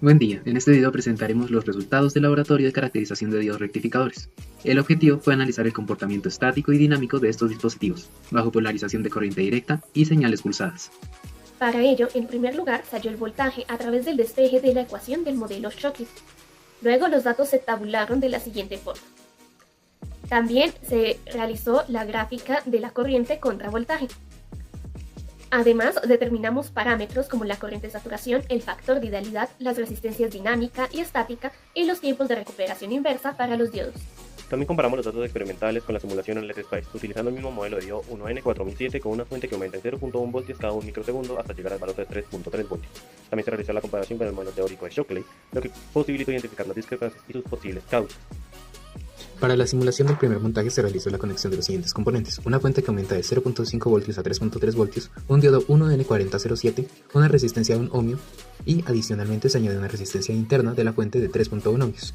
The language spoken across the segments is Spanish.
Buen día, en este video presentaremos los resultados del laboratorio de caracterización de diodos rectificadores. El objetivo fue analizar el comportamiento estático y dinámico de estos dispositivos, bajo polarización de corriente directa y señales pulsadas. Para ello, en primer lugar, se halló el voltaje a través del despeje de la ecuación del modelo Shockley. Luego los datos se tabularon de la siguiente forma. También se realizó la gráfica de la corriente contra voltaje. Además, determinamos parámetros como la corriente de saturación, el factor de idealidad, las resistencias dinámica y estática y los tiempos de recuperación inversa para los diodos. También comparamos los datos experimentales con la simulación en LTSpice, utilizando el mismo modelo de diodo 1N4007 con una fuente que aumenta en 0.1 voltios cada 1 microsegundo hasta llegar al valor de 3.3 voltios. También se realizó la comparación con el modelo teórico de Shockley, lo que posibilitó identificar las discrepancias y sus posibles causas. Para la simulación del primer montaje se realizó la conexión de los siguientes componentes: una fuente que aumenta de 0.5 voltios a 3.3 voltios, un diodo 1N4007, una resistencia de 1 ohmio y adicionalmente se añade una resistencia interna de la fuente de 3.1 ohmios.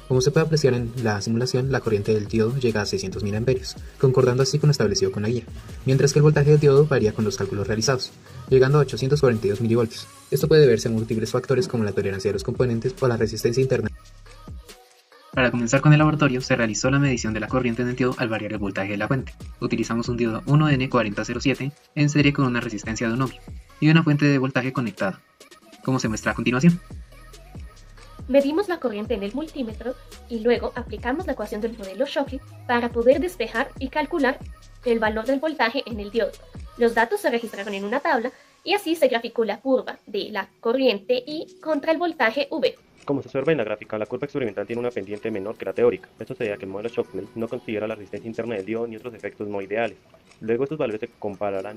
Como se puede apreciar en la simulación, la corriente del diodo llega a 600 mA, concordando así con lo establecido con la guía, mientras que el voltaje del diodo varía con los cálculos realizados, llegando a 842 mV. Esto puede deberse a múltiples factores como la tolerancia de los componentes o la resistencia interna. Para comenzar con el laboratorio, se realizó la medición de la corriente en el diodo al variar el voltaje de la fuente. Utilizamos un diodo 1N4007 en serie con una resistencia de 1 ohmio y una fuente de voltaje conectada, como se muestra a continuación. Medimos la corriente en el multímetro y luego aplicamos la ecuación del modelo Shockley para poder despejar y calcular el valor del voltaje en el diodo. Los datos se registraron en una tabla y así se graficó la curva de la corriente I contra el voltaje V. Como se observa en la gráfica, la curva experimental tiene una pendiente menor que la teórica. Esto se debe a que el modelo Shockley no considera la resistencia interna del diodo ni otros efectos no ideales. Luego estos valores se compararán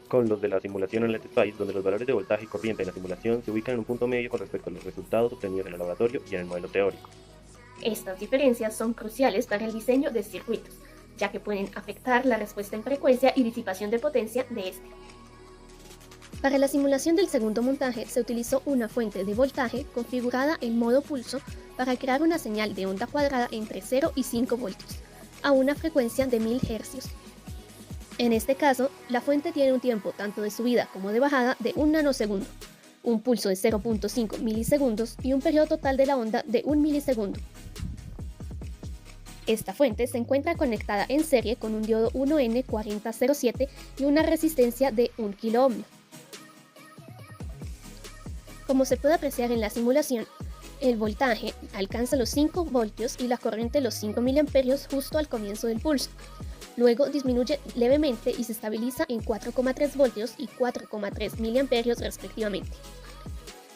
con los de la simulación en LTSpice, donde los valores de voltaje y corriente en la simulación se ubican en un punto medio con respecto a los resultados obtenidos en el laboratorio y en el modelo teórico. Estas diferencias son cruciales para el diseño de circuitos, ya que pueden afectar la respuesta en frecuencia y disipación de potencia de este. Para la simulación del segundo montaje se utilizó una fuente de voltaje configurada en modo pulso para crear una señal de onda cuadrada entre 0 y 5 voltios, a una frecuencia de 1000 Hz. En este caso, la fuente tiene un tiempo tanto de subida como de bajada de 1 nanosegundo, un pulso de 0.5 milisegundos y un periodo total de la onda de 1 milisegundo. Esta fuente se encuentra conectada en serie con un diodo 1N4007 y una resistencia de 1 kΩ. Como se puede apreciar en la simulación, el voltaje alcanza los 5 voltios y la corriente los 5 mA justo al comienzo del pulso. Luego disminuye levemente y se estabiliza en 4,3 voltios y 4,3 mA respectivamente.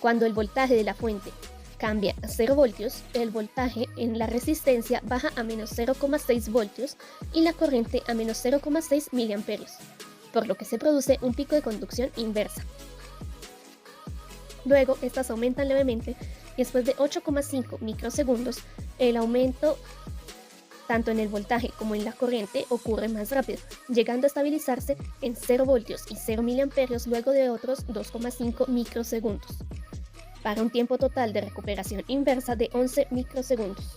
Cuando el voltaje de la fuente cambia a 0 voltios, el voltaje en la resistencia baja a menos 0,6 voltios y la corriente a menos 0,6 mA, por lo que se produce un pico de conducción inversa. Luego, estas aumentan levemente y después de 8,5 microsegundos, el aumento tanto en el voltaje como en la corriente ocurre más rápido, llegando a estabilizarse en 0 voltios y 0 mA luego de otros 2,5 microsegundos, para un tiempo total de recuperación inversa de 11 microsegundos.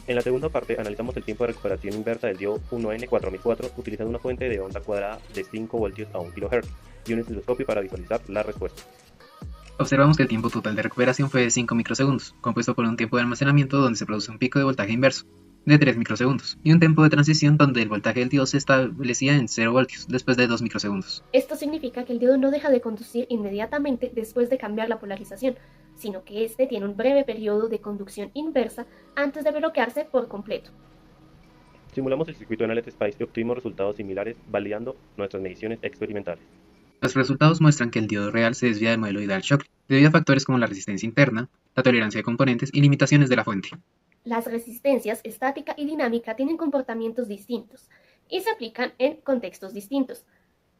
En la segunda parte analizamos el tiempo de recuperación inversa del diodo 1N4004 utilizando una fuente de onda cuadrada de 5 voltios a 1 kHz y un osciloscopio para visualizar la respuesta. Observamos que el tiempo total de recuperación fue de 5 microsegundos, compuesto por un tiempo de almacenamiento donde se produce un pico de voltaje inverso, de 3 microsegundos, y un tiempo de transición donde el voltaje del diodo se establecía en 0 voltios, después de 2 microsegundos. Esto significa que el diodo no deja de conducir inmediatamente después de cambiar la polarización, sino que este tiene un breve periodo de conducción inversa antes de bloquearse por completo. Simulamos el circuito en LTSpice y obtuvimos resultados similares validando nuestras mediciones experimentales. Los resultados muestran que el diodo real se desvía del modelo ideal Shockley, debido a factores como la resistencia interna, la tolerancia de componentes y limitaciones de la fuente. Las resistencias estática y dinámica tienen comportamientos distintos y se aplican en contextos distintos: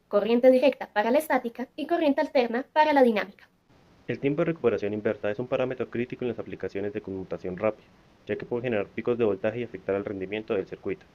corriente directa para la estática y corriente alterna para la dinámica. El tiempo de recuperación inversa es un parámetro crítico en las aplicaciones de conmutación rápida, ya que puede generar picos de voltaje y afectar el rendimiento del circuito.